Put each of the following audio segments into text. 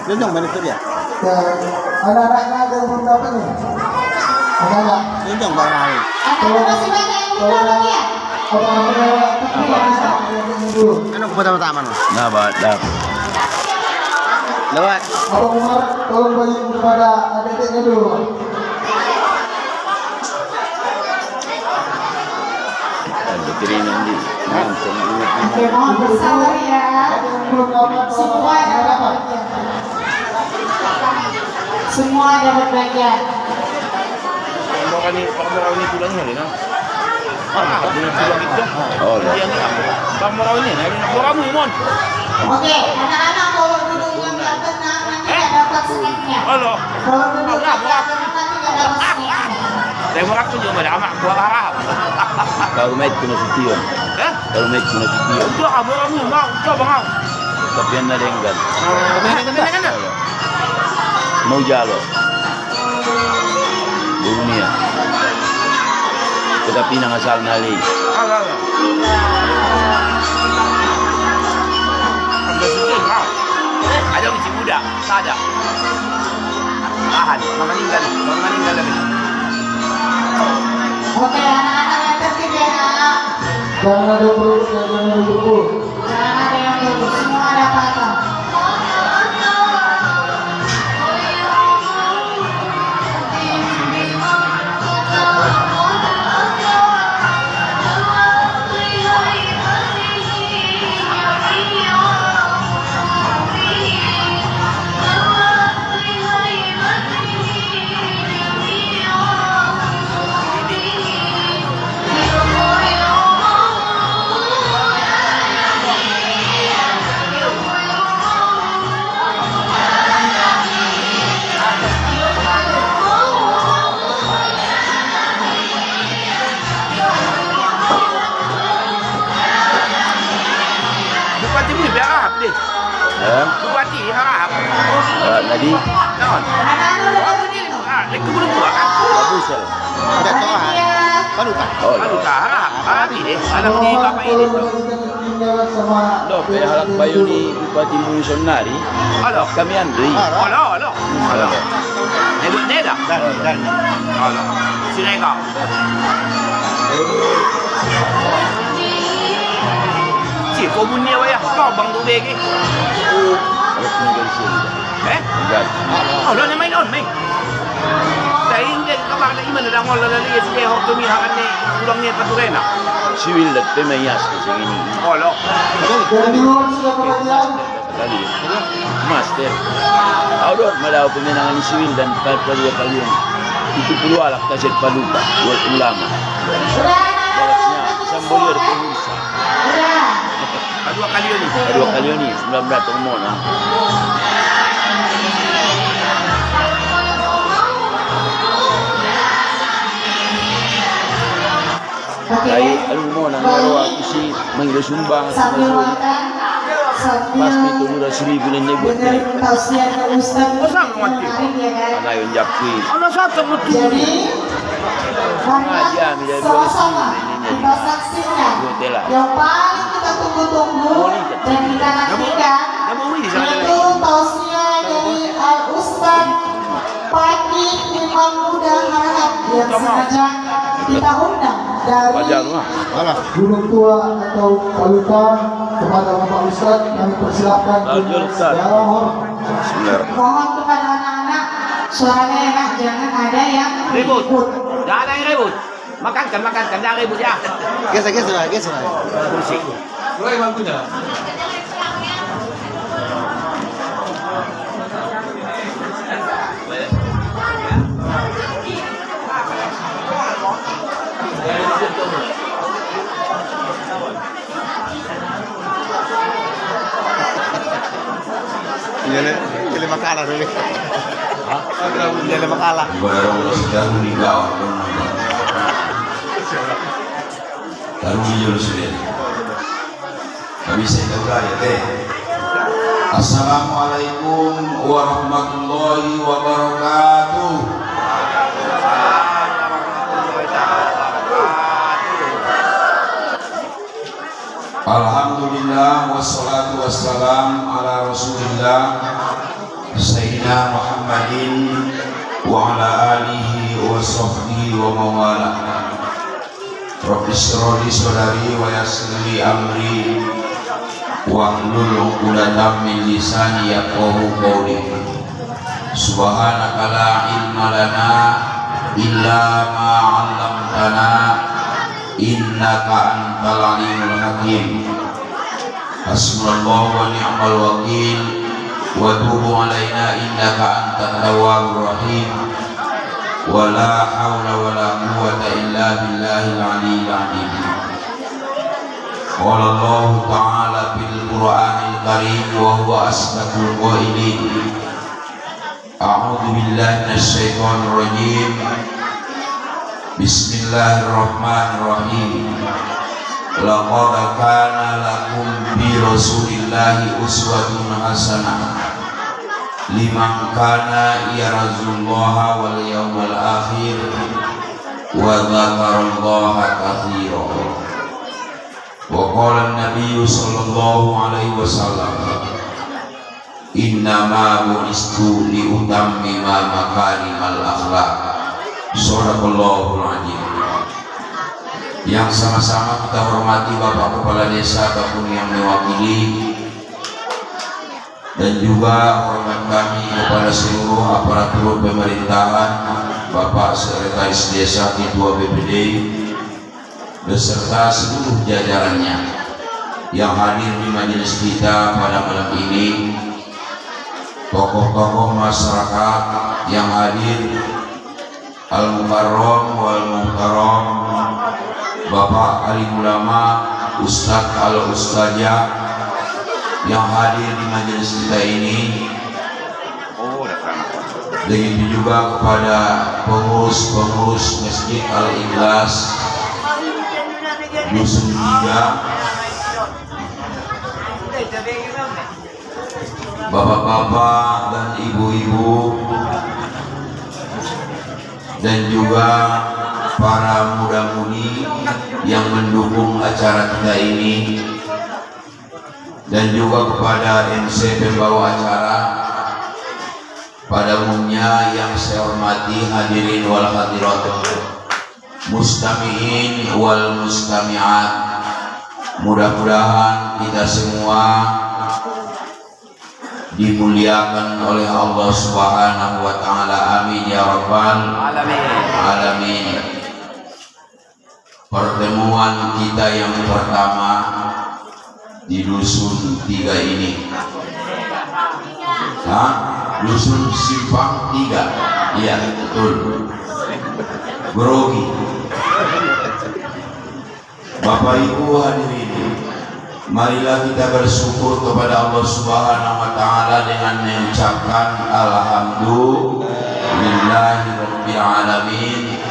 Yun yung manito niya. Anak-anak ada yang belum dapat nih. Anak-anak. Yun yung barangay. Anak-anak masih banyak yang belum dapat ya? Anong pertama-tama no? Dapat. Lewat. Abang Umar, tolong bagi kepada adik-adiknya dulu. Diterima nanti. Oke, mohon bersabar ya. Belum dapat, Semua dapat bagian. Semua dapat bagian. Pamuraw ni tulang niya rin, no? Nakakad din ang tulang ito. Oh, Hindi yan nga. Pamuraw niya, pamuraw mo yun. Oke, anak-anak kalau dulu yang nggak tenang nanti nggak dapat snacknya. Ano? Kalau dulu yang nggak tenang nanti nggak dapat snacknya. Dahil mo kakto niyo, madama, buwa karap. Kalau maid ko na si Tio. Eh? Kalau maid ko na si Tio. Ito, pamuraw mo yun, mau. Ito, bangaw. Kapian na lenggan. Kaya na. Mau jalo. Dunia. Tetapi nangasal nali. Ano? Ang basutin, mau. Ada si muda, sada. Tahan, manganinggal lagi. Oke, anak-anak yang tertib ya nak. Jangan ada yang buruk, jangan ada yang buruk. Jangan ada yang dulu, semua dapat. Bupati mo, harap di. Bupati, harap. Tadi. Naon? Anak-anak Ako din, nagkubulong ko kan? Bagus ya. Udah toh. Panutan. Oh, Ano ka, harap? Harap ini. Alam ni Papa ini to. Tinggal sama Lo, kaya halak bayo ni Bupati Muison Nari. Ano? Kami Andri. Ano? Nebut neda. Dan. Ano? Sinega. Si komunya wa ya. Kau bang tubig eh. Halak tinggal sini. Eh? Enggak. Oh, lo na may noon, may. Dahil hindi ka ba na iman na lang wala na liya sige ho tumihakan ni tulang niya paturena. Siwil at pemayas kasi ini. Oh, lo. dari luar sudah pengajian. Tadi. Master. Outdoor malaw pemenangan ni Siwil dan kedua kali yang itu puluh alak kaset palupa buat ulama. Udah, Balasnya sambolir pengurusan. udah. Kedua kali yun eh. Kedua kali ini 19 tahun mo na. Oke, Kaya alam mo na ngaro ako si mangilasumbang sa sambil masuri. makan, Pas sambil itu mura seribu na niya buat dengerin tausiah dari Ustaz Usah, mati. kemarin ya kan. Alayon japwi. Ano sa ito mo Jadi, marilah Iya, bila sama-sama ini kita saksikan Hotel lah. yang paling kita tunggu-tunggu dan kita nantikan Nabuwi sa kanila. yaitu tausiah dari Al Ustaz Pati Imam Muda Harahap yang sengaja kita undang dari Wajar mah. Alah. Gunung Tua atau Palutan kepada Bapak Ustadz kami persilahkan Lanjut, Ustaz. dalam hormat. Bismillah. mohon kepada anak-anak suaranya enak, jangan ada yang Ribut. ribut. Jangan ada yang ribut. Makan, jangan ribut ya. Geser lah. Kursi. Ini lima kalah dulu. Ini lima kalah. Ibadah sudah meninggal baru jujur sudah kami sedekah ya teh. Assalamualaikum warahmatullahi wabarakatuh. Alhamdulillah wassalatu wassalam ala Rasulillah Sayyidina Muhammadin wa ala alihi wa sahbihi wa mawala. Rabbi shrah li sadri wa yassir li amri wahlul 'uqdatam min lisani yafqahu qawli. Subhanaka la ilma lana illa ma 'allamtana innaka antal alimul hakim. Hasbunallahu wa ni'mal wakil wa tubu alaina innaka antat tawwabur rahim. Wa la haula wa la quwwata illa billahil aliyyil azim. Qala Allah ta'ala fil Qur'anil karim wa huwa asdaqul qailin. A'udzu billahi minasyaitonir rajim. Bismillahirrahmanirrahim. Laqad kana lakum bi Rasulillahi uswatun hasanah liman kana yarjullaha wal yawmal akhir wa dzakarallaha katsira. Wa qala an-nabiy sallallahu alaihi wasallam, innama bu'istu li utammima makarimal akhlaq. Shadaqallahul azim. Yang sama-sama kita hormati Bapak Kepala Desa ataupun yang mewakili, dan juga hormat kami kepada seluruh aparatur pemerintahan, Bapak Sekretaris Desa, Ketua BPD, beserta seluruh jajarannya yang hadir di majelis kita pada malam ini, tokoh-tokoh masyarakat yang hadir, Al-Mukarram wal Muhtaram, Bapak Alim Ulama, Ustadz Al-Ustadzah yang hadir di majelis kita ini. Begitu juga kepada pengurus-pengurus Masjid Al-Ikhlas Dusun 3, bapak-bapak dan ibu-ibu, dan juga para muda-mudi yang mendukung acara kita ini, dan juga kepada MC pembawa acara pada umumnya yang saya hormati hadirin wal hadirat, mustami'in wal mustami'at. Mudah-mudahan kita semua dimuliakan oleh Allah Subhanahu wa ta'ala. Amin ya rabbal alamin. Pertemuan kita yang pertama di Dusun 3 ini. Dusun Simpang 3. Iya, betul. Grogi. Bapak Ibu hadirin, marilah kita bersyukur kepada Allah Subhanahu wa ta'ala dengan mengucapkan alhamdulillahirabbil alamin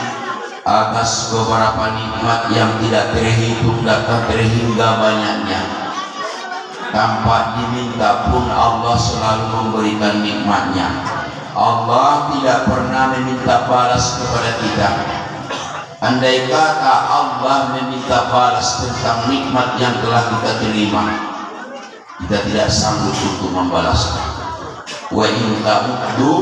atas beberapa nikmat yang tidak terhitung dan tak terhingga banyaknya. Tanpa diminta pun Allah selalu memberikan nikmatnya. Allah tidak pernah meminta balas kepada kita. Andai kata Allah meminta balas tentang nikmat yang telah kita terima, kita tidak sanggup untuk membalasnya. Wa in ta'uddu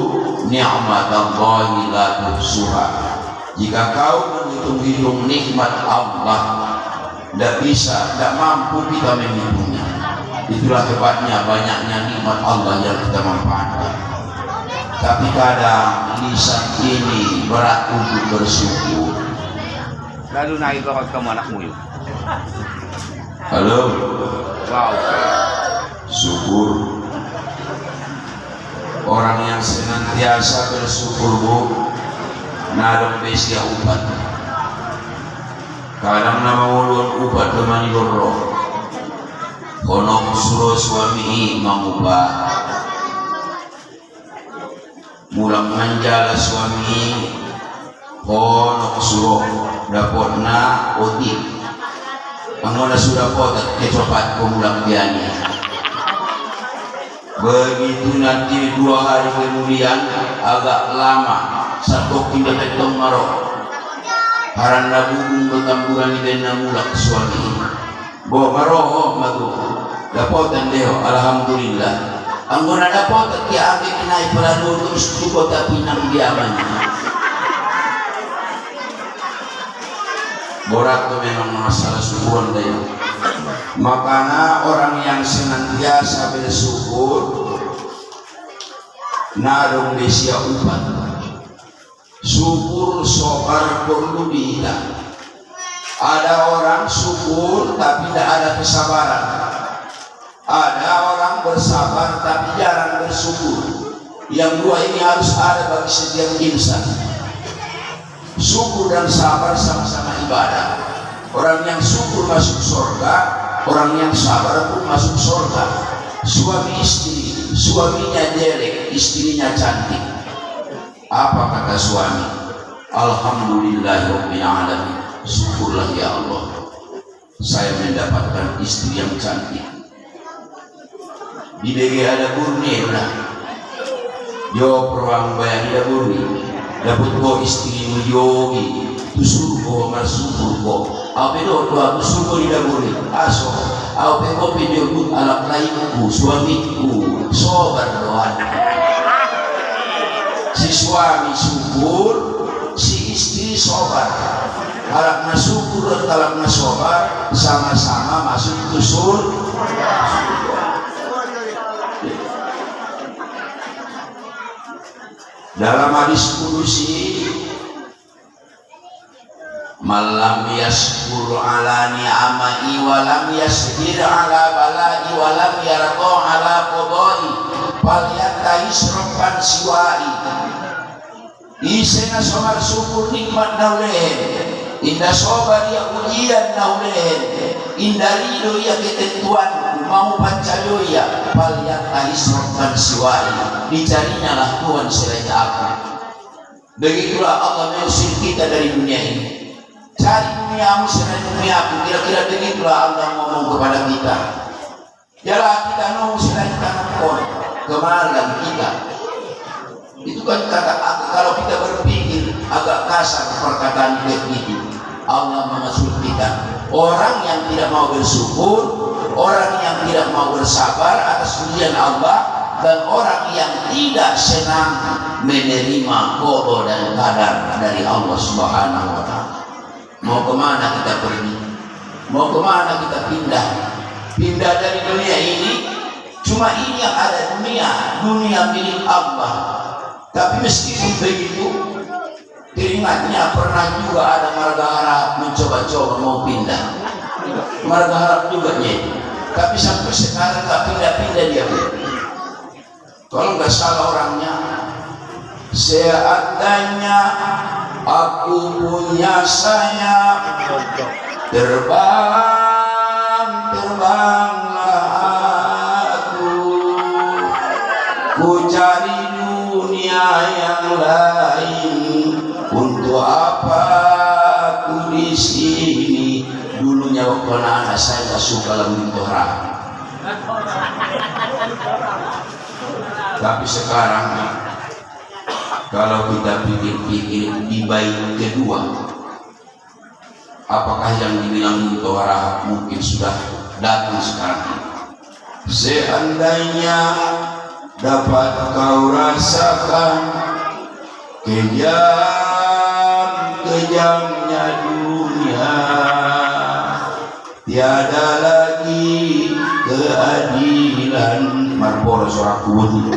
ni'matallahi la tuhsuha. Jika kau menghitung-hitung nikmat Allah, tidak bisa, tidak mampu kita menghitungnya. Itulah hebatnya banyaknya nikmat Allah yang kita manfaatkan. Tapi kadang lisan ini berat untuk bersyukur. Lalu nakikita kamu anakmu yun. Halo. Wow. Syukur. Orang yang senantiasa bersyukur, Bu, nadong besia upat. Kadang nama ulun upat temani loro. Honok suruh suami mengubah. Mulang manjala suami honok suruh dapatna otik. Angona sudah potat kecopat pemulang biani. Begitu nanti 2 hari kemudian agak lama satu tidak petong marok. Karena bubung bertamburan di mulak suami. Bo maroho mago. Dapotan deo alhamdulillah. Ang guna dapotan kaya aking kinay pala lutos tuko tapi nang diaman. Borat itu memang masalah syukuran deo. Makanya orang yang senantiasa bersyukur narung desia upat. Syukur sobar perlu dihilang. Ada orang syukur tapi tidak ada kesabaran. Ada orang bersabar tapi jarang bersyukur. Yang dua ini harus ada bagi setiap insan. Syukur dan sabar sama-sama ibadah. Orang yang syukur masuk surga, orang yang sabar pun masuk surga. Suami istri, suaminya jelek, istrinya cantik. Apa kata suami? Alhamdulillahirabbil alamin. Syukurlah ya Allah, saya mendapatkan istri yang cantik. Di DG ada burni lah. Yo peruang bayang ada burni. Dapat ko istri yogi. Tusur ko masuk ko. Apa do doa tusur ko di burni. Aso. Apa ko pinjau alat lainku suamiku. Sobar doa. Si suami syukur, si istri sobar. Alat syukur dan alat sobar sama-sama masuk tusur. Dalam hadis kudusi, malam yaskur ala ni'amai walam yasbir ala balai walam yarqa ala qadai falyatai sropan siwai. Isena somar syukur nikmat naulehen, indah sobar ya ujian naulehen, indah ridho ya ketentuan mau pancayo ya falyatai sropan siwai. Dicarinya lah Tuhan selain aku. Begitulah Allah mengusir kita dari dunia ini. Cari duniamu selain duniaku. Kira-kira begitulah Allah ngomong kepada kita. Jalan kita mau selain tangan kemana kita. Itu kan kata kalau kita berpikir agak kasar perkataan begitu. Allah mengasih kita. Orang yang tidak mau bersyukur, orang yang tidak mau bersabar atas ujian Allah, dan orang yang tidak senang menerima qada dan qadar dari Allah Subhanahu wa taala. Mau kemana kita pergi? Mau kemana kita pindah? Pindah dari dunia ini. Cuma ini yang ada dunia milik Allah. Tapi meskipun begitu, teringatnya pernah juga ada marga harap mencoba-coba mau pindah. Marga harap juga nih. Tapi sampai sekarang tak pindah-pindah dia. Kalau nggak salah orangnya, seandainya aku punya sayap, terbanglah aku, ku cari dunia yang lain. Untuk apa aku di sini? Dulunya waktu anak saya nggak suka lagu itu haram. Tapi sekarang kalau kita pikir-pikir di bait kedua, apakah yang dibilang Mutoharah mungkin sudah datang sekarang? Seandainya dapat kau rasakan kejam-kejamnya dunia, tiada lagi keadilan. Marboro suara kubu.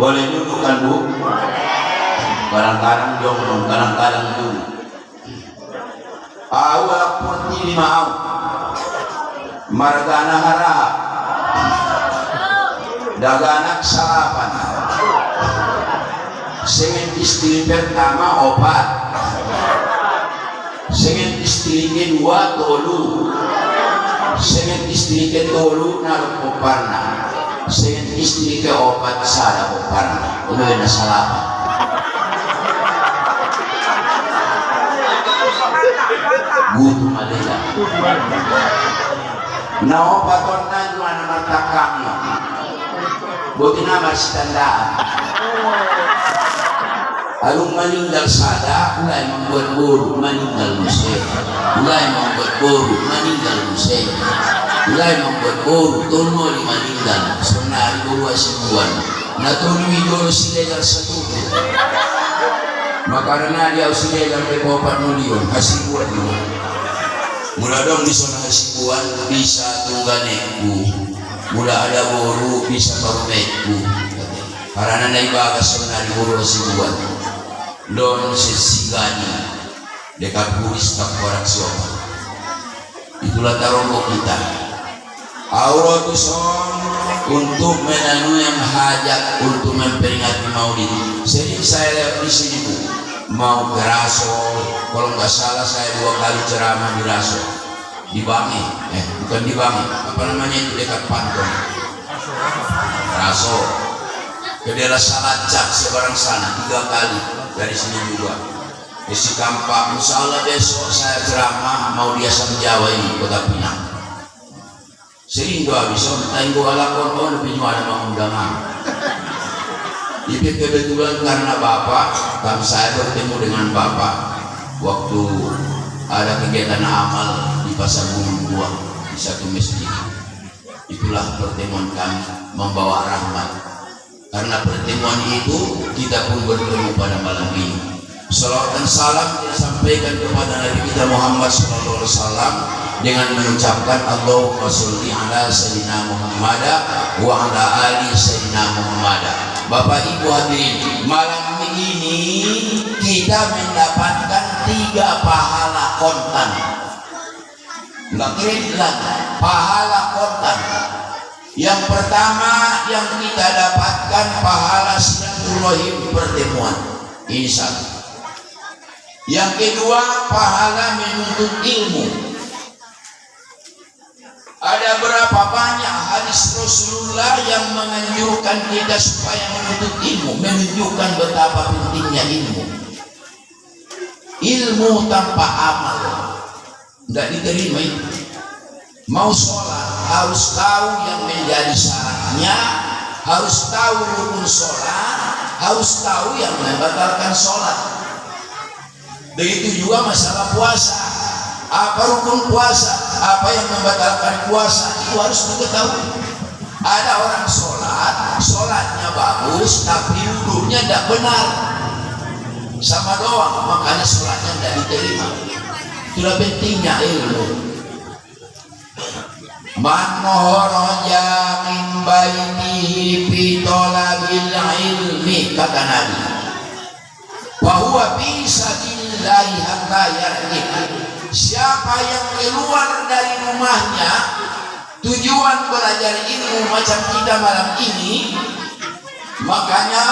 Boleh duduk kan Bu? Kadang-kadang jomblo, kadang-kadang duduk. Awal pun di mau margana harap daganak salapan sengen istri pertama obat, sengen istri kedua tolu, sengen istri ketolu naruh oparna, sengen istri keopat sada oparna. Udah salapan. Gutu malila. Na opaton na juan matakang. Buti na masitandaan. Alung meninggal sada, mulai membuat buruk meninggal musik. Mulai membuat buruk meninggal musik. Mulai membuat buruk tono di meninggal. Senari dua sembuhan. Natuni widoro silegal satu. Makarena dia silegal repopat milion hasibuan dulu. Mula dong di sana hasibuan bisa tungganeku. Mula ada boru bisa barumeku. Karena naibaga senari boru hasibuan. Don sesigani dekat buris tak warak sopan. Itulah tarongo kita. Auratuson untuk menanuyang hajat, untuk memperingati maulid. Sering saya lihat di sini Bu, mau ke Raso. Kalau nggak salah saya 2 kali ceramah di Raso, di Bangi, bukan di Bangi, apa namanya itu dekat Panton. Raso. Ke daerah Salacak sebarang sana 3 kali dari sini juga. Isi Kampak, insya Allah besok saya ceramah mau di Asam Jawa ini, Kota Pinang. Sehingga bisa tangguh ala korban lebih ada undangan. Itu kebetulan karena Bapak dan saya bertemu dengan Bapak waktu ada kegiatan amal di Pasar Gunung Buah di satu masjid. Itulah pertemuan kami membawa rahmat. Karena pertemuan itu kita pun bertemu pada malam ini. Salawat dan salam disampaikan kepada Nabi kita Muhammad SAW dengan mengucapkan Allahumma sholli ala sayyidina Muhammad wa ala ali sayyidina Muhammad. Bapak Ibu hadirin, malam ini kita mendapatkan 3 pahala kontan. Enggak kredit lagi, pahala kontan. Yang pertama yang kita dapatkan pahala silaturahim pertemuan. Ini satu. Yang kedua pahala menuntut ilmu. Ada berapa banyak hadis Rasulullah yang menganjurkan kita supaya menuntut ilmu, menunjukkan betapa pentingnya ilmu. Ilmu tanpa amal tidak diterima itu. Mau sholat harus tahu yang menjadi syaratnya, harus tahu rukun sholat, harus tahu yang membatalkan sholat. Begitu juga masalah puasa. Apa rukun puasa, apa yang membatalkan puasa, itu harus diketahui. Ada orang sholatnya bagus, tapi wudhunya tidak benar, sama doang, makanya sholatnya tidak diterima. Itulah pentingnya ilmu. Man kharaja min baitihi fi talabil ilmi, kata Nabi, bahwa bisa billahi hatta yarji. Siapa yang keluar dari rumahnya tujuan belajar ilmu macam kita malam ini, makanya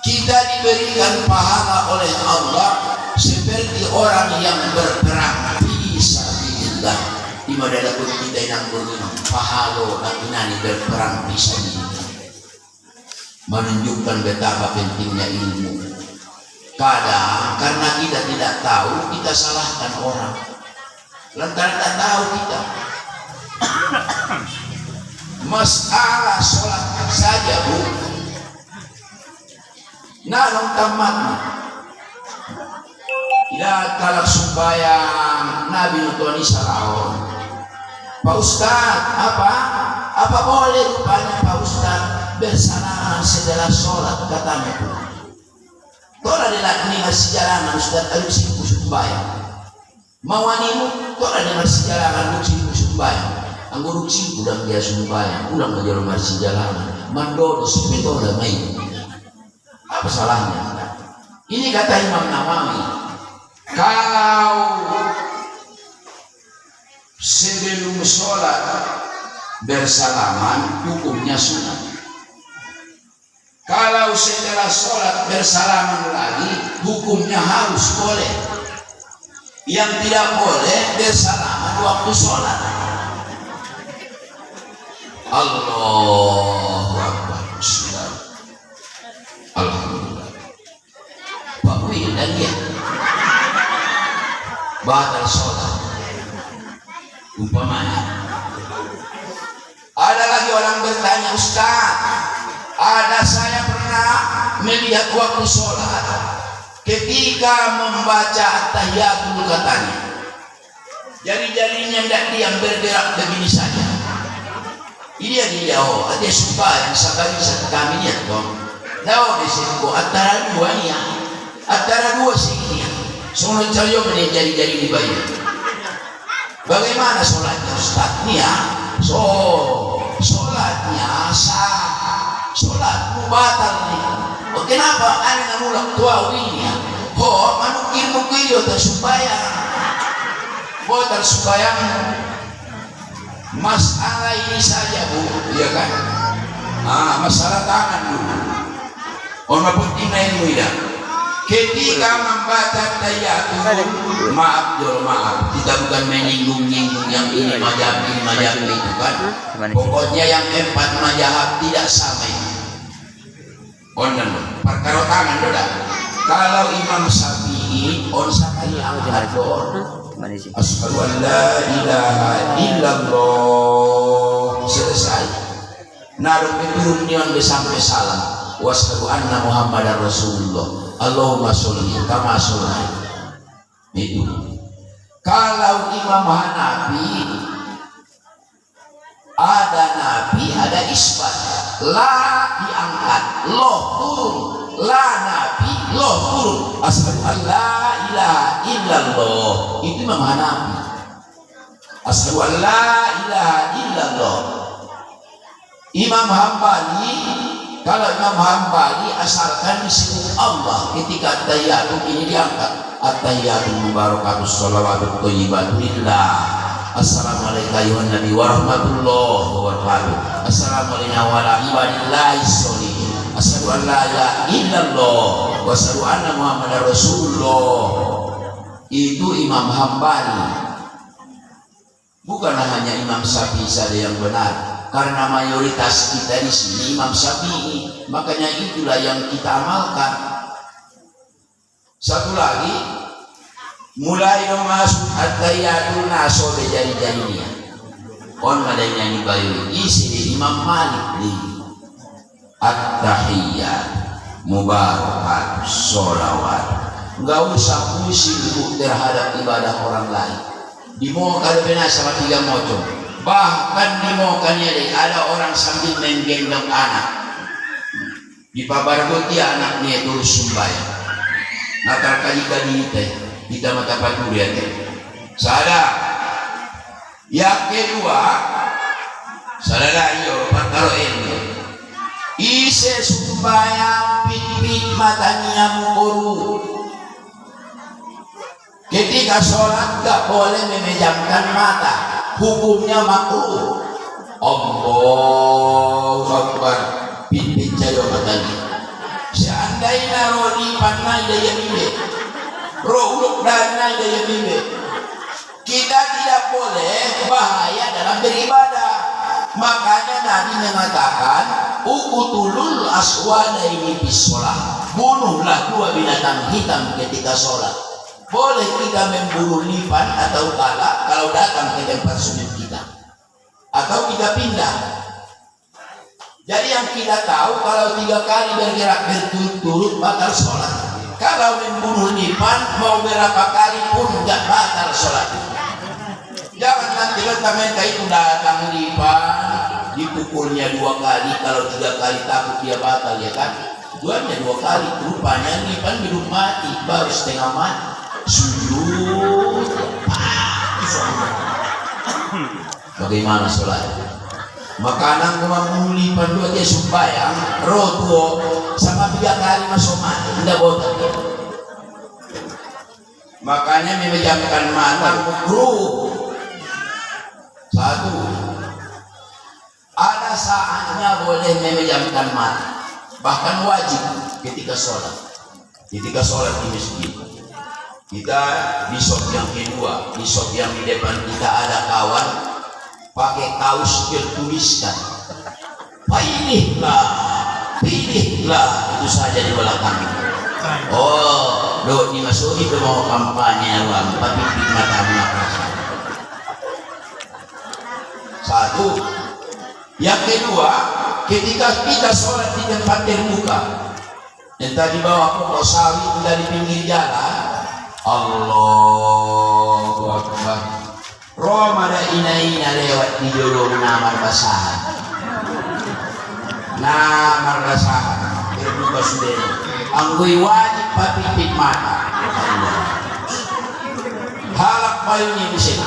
kita diberikan pahala oleh Allah seperti orang yang berperang fisabilillah. Di mana dapat kita yang berguna pahala lakinani berperang fisabilillah, menunjukkan betapa pentingnya ilmu. Kadang karena kita tidak tahu, kita salahkan orang lantaran tak tahu kita. Masalah sholat saja Bu, nalong tamatnya tidak kalah sembahyang Nabi Nutuani Salaon. Pak Ustadz, apa boleh rupanya Pak Ustadz bersalaman setelah sholat, katanya Bu. Tola adalah ini masih jalanan sudah tahu sih kusuk bayang. Mawanimu tola adalah masih jalanan kusuk bayang. Angguruk sih udah dia bayang, udah ngejalan masih jalanan. Mandodo sepetola main. Apa salahnya? Ini kata Imam Nawawi. Kalau sebelum sholat bersalaman hukumnya sunat. Kalau setelah sholat bersalaman lagi hukumnya harus boleh. Yang tidak boleh bersalaman waktu sholat. Allahu Akbar. Alhamdulillah. Pak Wi dan dia batal sholat. Umpamanya ada lagi orang bertanya, Ustaz, ada saya pernah melihat waktu sholat ketika membaca at-tahiyatul katanya, jari-jarinya tidak diam bergerak begini saja. Dia oh, ada suka yang sakali kami lihat dong. Tahu di sini kok antara dua sini. Soalnya cari jari-jari dibayar. Bagaimana sholatnya Ustaz? Nih ya, sholatnya sah, sholatmu batal nih. Oh, kenapa? Anda nulak tua ini ya? Oh, manukir supaya botar supaya masalah ini saja Bu, ya kan? Masalah tangan dulu. Orang penting ilmu ya. Ketika membaca tahiyatul, maaf, kita bukan menyinggung-nyinggung yang ini mazhab itu kan. Pokoknya yang 4 mazhab tidak sama. Perkara tangan doda. Kalau Imam Syafi'i on sakali amador, asyhadu an la ilaha illallah, selesai. Naruh turun nion sampai salam. Wasyhadu anna Muhammadar Rasulullah. Allahumma sholli kama sholli. Itu. Kalau Imam Hanafi ada isbat, la diangkat, loh turun, la nabi, loh turun. Asyhadu an la ilaha illallah. Itu Imam Hanafi. Asyhadu an la ilaha illallah. Imam Hambali, kalau Imam Hambali asalkan disebut Allah ketika at-tahiyatul ini diangkat. At-tahiyatul mubarakatus sholawatut thayyibatun lillah. Assalamualaikum ayuhan nabi warahmatullahi wabarakatuh. Assalamualaikum warahmatullahi wabarakatuh. Asyhadu an la ilaha illallah wa asyhadu anna Muhammadar Rasulullah. Itu Imam Hambali. Bukan hanya Imam Syafi'i saja yang benar, karena mayoritas kita di sini Imam Syafi'i, makanya itulah yang kita amalkan. Satu lagi, mulai masuk at-tahiyatul naso de jari-jarinya. On ada yang nyanyi bayu, isi di Imam Malik di at-tahiyat mubarakat sholawat. Enggak usah pusing terhadap ibadah orang lain. Dimokan benar sama 3 mocong. Bahkan dimokannya deh, ada orang sambil menggendong anak. Di pabargoti anaknya terus sembahyang. Natal kali kita mata paturi ya. Sadar. Yang kedua, saudara iyo perkara ini. Ise sembahyang pit matanya mukuru. Ketika sholat gak boleh memejamkan mata, hukumnya makruh. Allahu Akbar, pit cayo matanya. Seandainya rodi panai daya mimbe, roh dana daya mimbe, kita tidak boleh bahaya dalam beribadah. Makanya Nabi mengatakan, ukutulul aswada ini bisolah, bunuhlah 2 binatang hitam ketika sholat. Boleh kita memburu lipan atau kala kalau datang ke tempat sujud kita, atau kita pindah. Jadi yang kita tahu kalau 3 kali bergerak berturut-turut batal sholat. Kalau membunuh lipan mau berapa kali pun tidak batal sholat. Jangan nanti kita itu datang lipan dipukulnya 2 kali, kalau 3 kali takut dia batal ya kan? Tujuannya 2 kali, rupanya lipan belum mati, baru setengah mati. Sujud bagaimana sholat? Makanan memang lipan 2 dia sembahyang roto sama 3 kali masuk mati tidak botak. Makanya memejamkan mata makruh. 1, ada saatnya boleh memejamkan mata, bahkan wajib ketika sholat. Ketika sholat di masjid kita di shop yang kedua, di shop yang di depan kita ada kawan pakai kaos tertuliskan pilihlah, itu saja di belakang. Oh, do dimasuki ke mau kampanye uang, tapi mata mata. 1. Yang kedua, ketika kita sholat di tempat terbuka, Yang tadi bawa pokok sawit dari pinggir jalan. Allahu Akbar. Roma ada ina-ina lewat di jodoh namar basahan. Namar basahan. Berbuka sudah. Anggui wajib papipit mata. Halak bayunya di sini.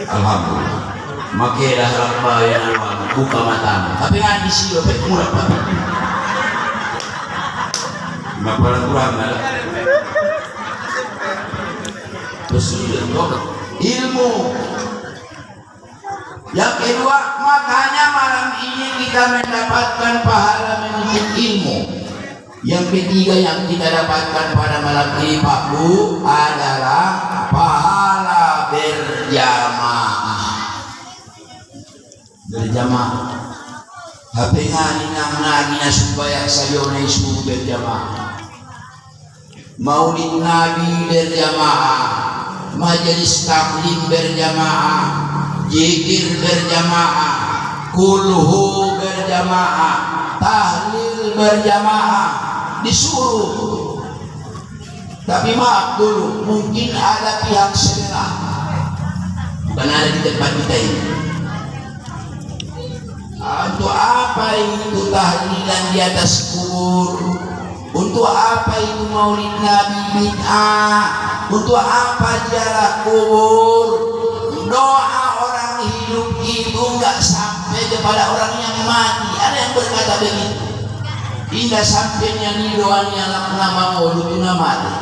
Alhamdulillah. Makilah halak bayunya buka matamu. Tapi kan di sini dapat mulai papipit. Mapalan kurang ada. Terus ilmu. Yang kedua, makanya malam ini kita mendapatkan pahala menuntut ilmu. Yang ketiga yang kita dapatkan pada malam ini Pak Bu adalah pahala berjamaah. Berjamaah. HP ngani nang nagina supaya sayone subuh berjamaah. Maulid Nabi berjamaah, majelis taklim berjamaah, zikir berjamaah, kulhu berjamaah, tahlil berjamaah, disuruh. Tapi maaf dulu, mungkin ada pihak sebelah, bukan ada di tempat kita ini. Untuk apa itu tahlilan di atas kubur? Untuk apa itu maulid Nabi bid'ah? Untuk apa ziarah kubur? Doa orang hidup itu enggak sampai kepada orang yang mati. Ada yang berkata begitu. Tidak sampainya ni doanya nama maulid mati.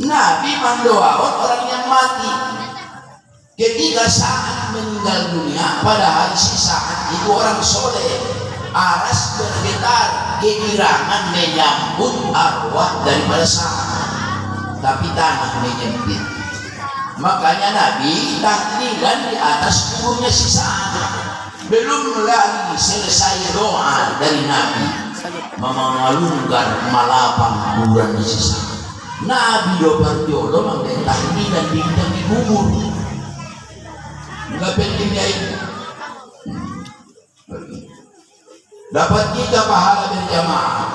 Nabi mendoakan orang yang mati. Ketika saat meninggal dunia, pada hari saat itu orang soleh, aras bergetar, kegirangan menyambut arwah daripada saat, tapi tanah menyempit. Makanya Nabi tahlilan di atas kuburnya si Sa'ad. Belum lagi selesai doa dari Nabi, memangalungkan malapang kuburan si Sa'ad. Nabi do parjolo mangke tahlilan di kubur. Enggak pentingnya itu. Dapat kita pahala berjamaah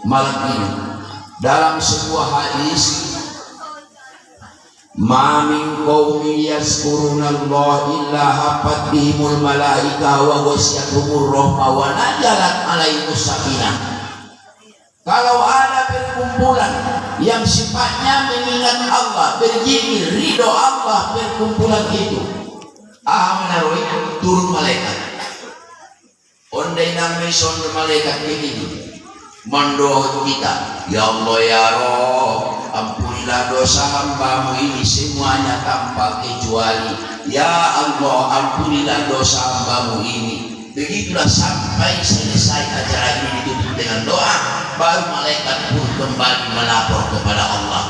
malam ini dalam sebuah hadis, ma min qaumin yazkurunallah illa hafat bihimul malaika wa ghasyiyatuhumur rahmah wa nazalat alaihimus sakinah. Kalau ada perkumpulan yang sifatnya mengingat Allah, berzikir, ridho Allah, perkumpulan itu menaroi turun malaikat. Ondai namai son malaikat ini mendoa kita, ya Allah ya Rob, ampunilah dosa hambamu ini semuanya tanpa kecuali. Ya Allah, ampunilah dosa hambamu ini. Begitulah sampai selesai acara ini ditutup dengan doa, baru malaikat pun kembali melapor kepada Allah.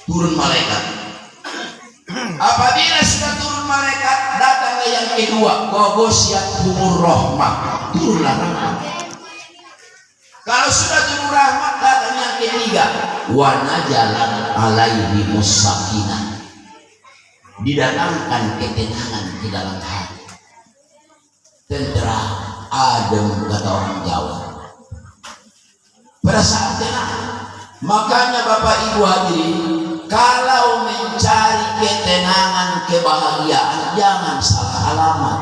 Turun malaikat. Apabila sudah turun malaikat, datanglah yang kedua, ghasyiyatuhumur rahmah, turunlah rahmat. Kalau sudah turun rahmat, datang yang ketiga, wa nazalat alaihimus sakinah, didatangkan ketenangan di dalam hati. Tentera adem, kata orang Jawa. Pada saat tenang, makanya Bapak Ibu hadirin, kalau mencari ketenangan, kebahagiaan, jangan salah alamat.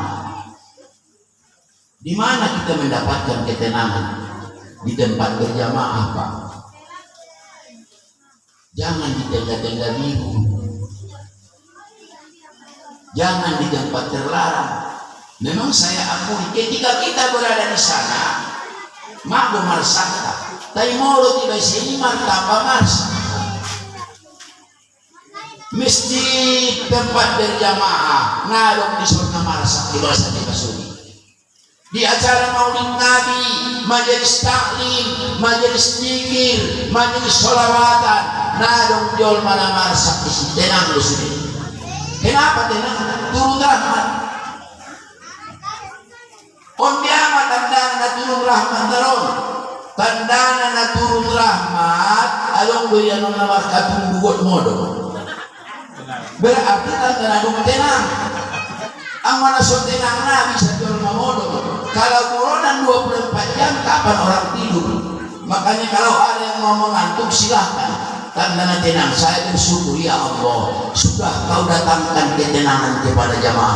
Di mana kita mendapatkan ketenangan? Di tempat berjamaah, Pak. Jangan di tenda-tenda biru. Jangan di tempat terlarang. Memang saya akui ketika kita berada di sana, mago marsaka, tapi mau tiba sini martaba marsa. Masjid tempat berjamaah ngadong di surga marsa di bahasa Basuri. Di acara maulid Nabi, majelis taklim, majelis zikir, majelis sholawatan, ngadong jol mana marsa di sini. Tenang lu sini. Kenapa tenang? Turun rahmat. On biama tandana turun rahmat daron. Tandana na turun rahmat, along goyan ng namarkatong bugot modo. Berarti tanda tenang. Ang manasol tenang na bisa jual mamodo. Kalau buronan 24 jam kapan orang tidur? Makanya kalau ada yang mau mengantuk silahkan. Tanda tenang, saya bersyukur ya Allah sudah kau datangkan ketenangan kepada jamaah.